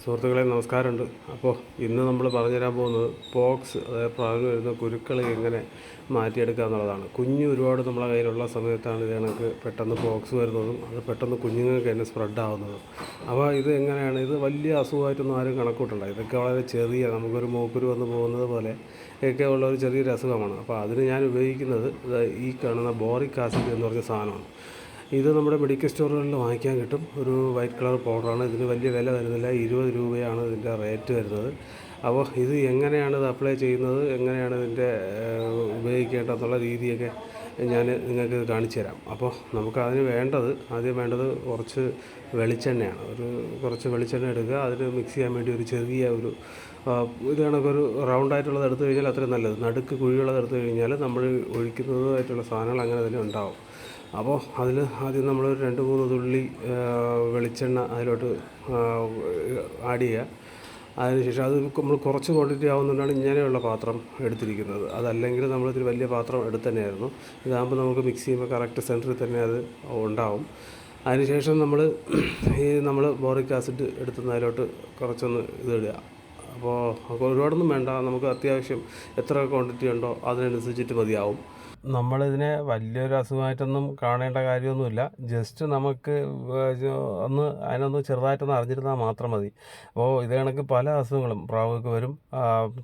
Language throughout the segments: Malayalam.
സുഹൃത്തുക്കളെ നമസ്കാരമുണ്ട്. അപ്പോൾ ഇന്ന് നമ്മൾ പറഞ്ഞുതരാൻ പോകുന്നത് പോക്സ്, അതായത് പ്രാവിന് വരുന്ന കുരുക്കൾ എങ്ങനെ മാറ്റിയെടുക്കുക എന്നുള്ളതാണ്. ഒരുപാട് നമ്മളെ കയ്യിലുള്ള സമയത്താണ് ഇത് കണക്ക് പെട്ടെന്ന് പോക്സ് വരുന്നതും അത് പെട്ടെന്ന് കുഞ്ഞുങ്ങൾക്ക് തന്നെ സ്പ്രെഡ് ആവുന്നതും. അപ്പോൾ ഇത് എങ്ങനെയാണ്, ഇത് വലിയ അസുഖമായിട്ടൊന്നും ആരും കണക്കൂട്ടണ്ട. ഇതൊക്കെ വളരെ ചെറിയ, നമുക്കൊരു മൂക്കുരു വന്ന് പോകുന്നത് പോലെ ഒക്കെ ഉള്ള ഒരു ചെറിയൊരു അസുഖമാണ്. അപ്പോൾ അതിന് ഞാൻ ഉപയോഗിക്കുന്നത് ഈ കാണുന്ന ബോറിക് ആസിഡ് എന്ന് പറഞ്ഞ സാധനമാണ്. ഇത് നമ്മുടെ മെഡിക്കൽ സ്റ്റോറുകളിൽ വാങ്ങിക്കാൻ കിട്ടും. ഒരു വൈറ്റ് കളർ പൗഡറാണ്. ഇതിന് വലിയ വില വരുന്നില്ല, 20 രൂപയാണ് ഇതിൻ്റെ റേറ്റ് വരുന്നത്. അപ്പോൾ ഇത് എങ്ങനെയാണ് ഇത് അപ്ലൈ ചെയ്യുന്നത്, എങ്ങനെയാണ് ഇതിൻ്റെ ഉപയോഗിക്കേണ്ടതെന്നുള്ള രീതിയൊക്കെ ഞാൻ നിങ്ങൾക്ക് കാണിച്ചു തരാം. അപ്പോൾ നമുക്കതിന് ആദ്യം വേണ്ടത് കുറച്ച് വെളിച്ചെണ്ണയാണ്. കുറച്ച് വെളിച്ചെണ്ണ എടുക്കുക. അതിന് മിക്സ് ചെയ്യാൻ വേണ്ടി ഒരു ചെറിയ ഇത് കണക്കൊരു റൗണ്ടായിട്ടുള്ളത് എടുത്തു കഴിഞ്ഞാൽ അത്രയും നല്ലത്. നടുക്ക് കുഴിയുള്ളത് എടുത്തു കഴിഞ്ഞാൽ നമ്മൾ ഒഴിക്കുന്നതായിട്ടുള്ള സാധനങ്ങൾ അങ്ങനെ തന്നെ ഉണ്ടാവും. അപ്പോൾ അതിൽ ആദ്യം നമ്മൾ 2-3 തുള്ളി വെളിച്ചെണ്ണ അതിലോട്ട് ആഡ് ചെയ്യുക. അതിനുശേഷം അത് നമ്മൾ കുറച്ച് ക്വാണ്ടിറ്റി ആവുന്നതുകൊണ്ടാണ് ഇങ്ങനെയുള്ള പാത്രം എടുത്തിരിക്കുന്നത്. അതല്ലെങ്കിൽ നമ്മളിതിൽ വലിയ പാത്രം എടുത്ത് തന്നെയായിരുന്നു. ഇതാകുമ്പോൾ നമുക്ക് മിക്സ് ചെയ്യുമ്പോൾ കറക്റ്റ് സെൻറ്ററിൽ തന്നെ അത് ഉണ്ടാവും. അതിനുശേഷം നമ്മൾ ബോറിക് ആസിഡ് എടുത്തുന്ന അതിലോട്ട് കുറച്ചൊന്ന് ഇതിടുക. അപ്പോൾ ഒരുപാടൊന്നും വേണ്ട, നമുക്ക് അത്യാവശ്യം എത്ര ക്വാണ്ടിറ്റി ഉണ്ടോ അതിനനുസരിച്ചിട്ട് മതിയാവും. നമ്മളിതിനെ വലിയൊരു അസുഖമായിട്ടൊന്നും കാണേണ്ട കാര്യമൊന്നുമില്ല. ജസ്റ്റ് നമുക്ക് അതിനൊന്ന് ചെറുതായിട്ടൊന്ന് അറിഞ്ഞിരുന്നാൽ മാത്രം മതി. അപ്പോൾ ഇത് കണക്ക് പല അസുഖങ്ങളും പ്രാവുകൾക്ക് വരും.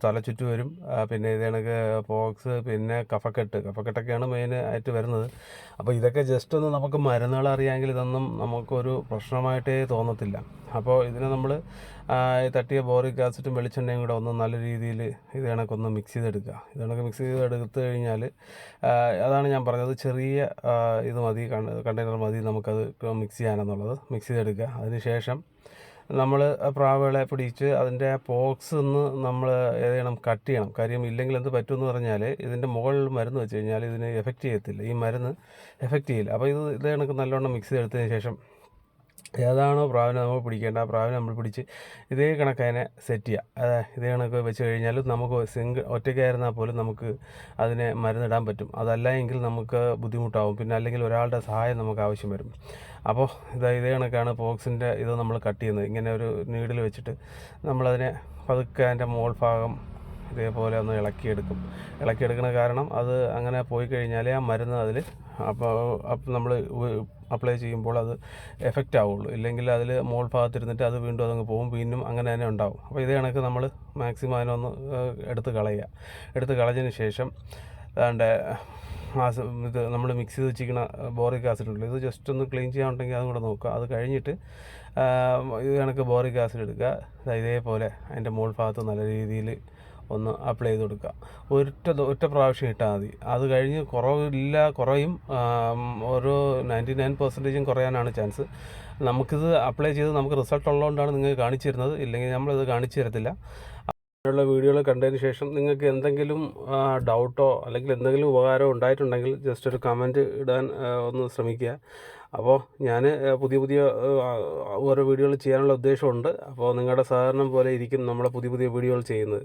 തലചുറ്റ് വരും, പിന്നെ ഇത് കണക്ക് പോക്സ്, പിന്നെ കഫക്കെട്ടൊക്കെയാണ് മെയിൻ ആയിട്ട് വരുന്നത്. അപ്പോൾ ഇതൊക്കെ ജസ്റ്റ് ഒന്ന് നമുക്ക് മരുന്നുകൾ അറിയാമെങ്കിൽ ഇതൊന്നും നമുക്കൊരു പ്രശ്നമായിട്ടേ തോന്നത്തില്ല. അപ്പോൾ ഇതിനെ നമ്മൾ തട്ടിയ ബോറിക് ആസിഡും വെളിച്ചെണ്ണയും കൂടെ ഒന്ന് നല്ല രീതിയിൽ ഇത് കണക്കൊന്ന് മിക്സ് ചെയ്തെടുക്കുക. ഇത് കണക്ക് മിക്സ് ചെയ്തെടുത്ത് കഴിഞ്ഞാൽ അതാണ് ഞാൻ പറഞ്ഞത്, ചെറിയ ഇത് മതി, കണ്ടെയ്നർ മതി നമുക്കത് മിക്സ് ചെയ്യാനെന്നുള്ളത്. മിക്സ് ചെയ്തെടുക്കുക. അതിന് ശേഷം നമ്മൾ പ്രാവുകളെ പിടിച്ച് അതിൻ്റെ പോക്സ് നമ്മൾ കട്ട് ചെയ്യണം. കാര്യം ഇല്ലെങ്കിൽ എന്ത് പറ്റുമെന്ന് പറഞ്ഞാൽ ഇതിൻ്റെ മുകളിൽ മരുന്ന് വെച്ച് കഴിഞ്ഞാൽ ഇതിന് എഫക്റ്റ് ചെയ്യത്തില്ല, ഈ മരുന്ന് എഫക്റ്റ് ചെയ്യില്ല. അപ്പോൾ ഇത് കണക്ക് നല്ലോണം മിക്സ് ചെയ്തെടുത്തതിന് ശേഷം ഏതാണോ പ്രാവിനെ നമ്മൾ പിടിക്കേണ്ട ആ പ്രാവിനെ നമ്മൾ പിടിച്ച് ഇതേ കണക്ക് അതിനെ സെറ്റ് ചെയ്യുക. ഇതേ കണക്ക് വെച്ച് കഴിഞ്ഞാൽ നമുക്ക് ഒറ്റയ്ക്കായിരുന്നാൽ പോലും നമുക്ക് അതിനെ മരുന്നിടാൻ പറ്റും. അതല്ല എങ്കിൽ നമുക്ക് ബുദ്ധിമുട്ടാവും, പിന്നെ അല്ലെങ്കിൽ ഒരാളുടെ സഹായം നമുക്ക് ആവശ്യം വരും. അപ്പോൾ ഇതേ കണക്കാണ് പോക്സിൻ്റെ ഇത് നമ്മൾ കട്ട് ചെയ്യുന്നത്. ഇങ്ങനെ ഒരു നീഡിൽ വെച്ചിട്ട് നമ്മളതിനെ പതുക്കെ അതിൻ്റെ മോൾ ഭാഗം ഇതേപോലെ ഒന്ന് ഇളക്കിയെടുക്കുന്ന കാരണം അത് അങ്ങനെ പോയി കഴിഞ്ഞാൽ ആ മരുന്ന് അതിൽ അപ്പോൾ നമ്മൾ അപ്ലൈ ചെയ്യുമ്പോൾ അത് എഫക്റ്റ് ആവുള്ളൂ. ഇല്ലെങ്കിൽ അതിൽ മോൾ ഭാഗത്തിരുന്നിട്ട് അത് വീണ്ടും അതങ്ങ് പോകും, വീണ്ടും അങ്ങനെ തന്നെ ഉണ്ടാവും. അപ്പോൾ ഇതേ കണക്ക് നമ്മൾ മാക്സിമം അതിനൊന്ന് എടുത്ത് കളഞ്ഞതിന് ശേഷം ഇത് നമ്മൾ മിക്സ് ചെയ്ത് വെച്ചിരിക്കുന്ന ബോറിക് ആസിഡ് ഉണ്ടല്ലോ, ഇത് ജസ്റ്റ് ഒന്ന് ക്ലീൻ ചെയ്യാനുണ്ടെങ്കിൽ അതും കൂടെ നോക്കുക. അത് കഴിഞ്ഞിട്ട് ഇത് കണക്ക് ബോറിക് ആസിഡ് എടുക്കുക. ഇതേപോലെ അതിൻ്റെ മോൾ ഭാഗത്ത് നല്ല രീതിയിൽ ഒന്ന് അപ്ലൈ ചെയ്ത് കൊടുക്കുക. ഒറ്റ പ്രാവശ്യം ഇട്ടാൽ മതി. അത് കഴിഞ്ഞ് കുറയും. ഒരു 99% കുറയാനാണ് ചാൻസ്. നമുക്കിത് അപ്ലൈ ചെയ്ത് നമുക്ക് റിസൾട്ട് ഉള്ളതുകൊണ്ടാണ് നിങ്ങൾക്ക് കാണിച്ചു തരുന്നത്, ഇല്ലെങ്കിൽ നമ്മളിത് കാണിച്ചു തരത്തില്ല. അങ്ങനെയുള്ള വീഡിയോകൾ കണ്ടതിന് ശേഷം നിങ്ങൾക്ക് എന്തെങ്കിലും ഡൗട്ടോ അല്ലെങ്കിൽ എന്തെങ്കിലും ഉപകാരമോ ഉണ്ടായിട്ടുണ്ടെങ്കിൽ ജസ്റ്റ് ഒരു കമൻറ്റ് ഇടാൻ ഒന്ന് ശ്രമിക്കുക. അപ്പോൾ ഞാൻ പുതിയ ഓരോ വീഡിയോകൾ ചെയ്യാനുള്ള ഉദ്ദേശമുണ്ട്. അപ്പോൾ നിങ്ങളുടെ സഹകരണം പോലെ ഇരിക്കും നമ്മളെ പുതിയ വീഡിയോകൾ ചെയ്യുന്നത്.